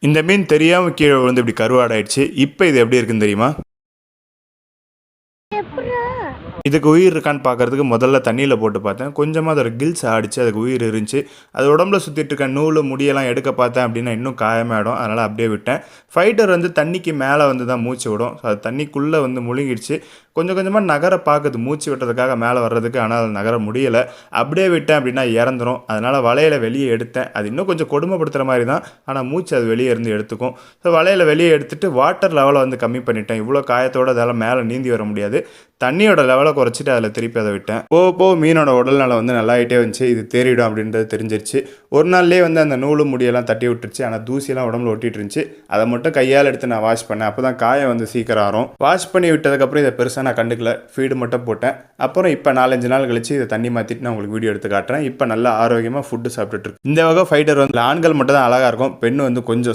இந்த மீன் தெரியாமல் கீழே விழுந்து இப்படி கருவாடாயிடுச்சு. இப்போ இது எப்படி இருக்குன்னு தெரியுமா? இதுக்கு உயிர் இருக்கான்னு பார்க்கறதுக்கு முதல்ல தண்ணியில் போட்டு பார்த்தேன். கொஞ்சமாக அதோட கில்ஸ் ஆடிச்சு, அதுக்கு உயிர் இருந்துச்சு. அது உடம்புல சுற்றிட்டு இருக்க நூல் முடியெல்லாம் எடுக்க பார்த்தேன் அப்படின்னா இன்னும் காயமாயிடும். அதனால் அப்படியே விட்டேன். ஃபைட்டர் வந்து தண்ணிக்கு மேலே வந்து தான் மூச்சு விடும். ஸோ அது தண்ணிக்குள்ளே வந்து முழுங்கிடுச்சு. கொஞ்சம் கொஞ்சமாக நகர பார்க்குது மூச்சு விட்டுறதுக்காக மேலே வர்றதுக்கு. ஆனால் அது நகர முடியலை. அப்படியே விட்டேன் அப்படின்னா இறந்துடும். அதனால் வலையில் வெளியே எடுத்தேன். அது இன்னும் கொஞ்சம் கொடுமைப்படுத்துகிற மாதிரி தான், ஆனால் மூச்சு அது வெளியே இருந்து எடுத்துக்கும். ஸோ வலையில் வெளியே எடுத்துகிட்டு வாட்டர் லெவலை வந்து கம்மி பண்ணிட்டேன். இவ்வளோ காயத்தோடு அதால் மேலே நீந்தி வர முடியாது. தண்ணியோட லெவலை குறைச்சிட்டு அதில் திருப்பி அதை விட்டேன். போக மீனோட உடல்நலம் வந்து நல்லாயிட்டே வந்துச்சு. இது தேறிடும் அப்படின்றது தெரிஞ்சிருச்சு. ஒரு நாள்லேயே வந்து அந்த நூலு முடியெல்லாம் தட்டி விட்டுருச்சு. ஆனால் தூசியெல்லாம் உடம்புல ஒட்டிட்டு இருந்துச்சு. அதை மட்டும் கையால் எடுத்து நான் வாஷ் பண்ணேன். அப்போ தான் காயம் வந்து சீக்கிரம் ஆறும். வாஷ் பண்ணி விட்டதுக்கப்புறம் இதை பெருசாக நான் கண்டுக்கல. ஃபீடு மட்டும் போட்டேன். அப்புறம் இப்போ 4-5 நாள் கழிச்சு இதை தண்ணி மாற்றிட்டு நான் உங்களுக்கு வீடியோ எடுத்து காட்டுறேன். இப்போ நல்லா ஆரோக்கியமாக ஃபுட்டு சாப்பிட்டுட்டு இருக்கு. இந்த வகை ஃபைட்டர் வந்து ஆண்கள் மட்டும் தான் அழகாக இருக்கும். பெண் வந்து கொஞ்சம்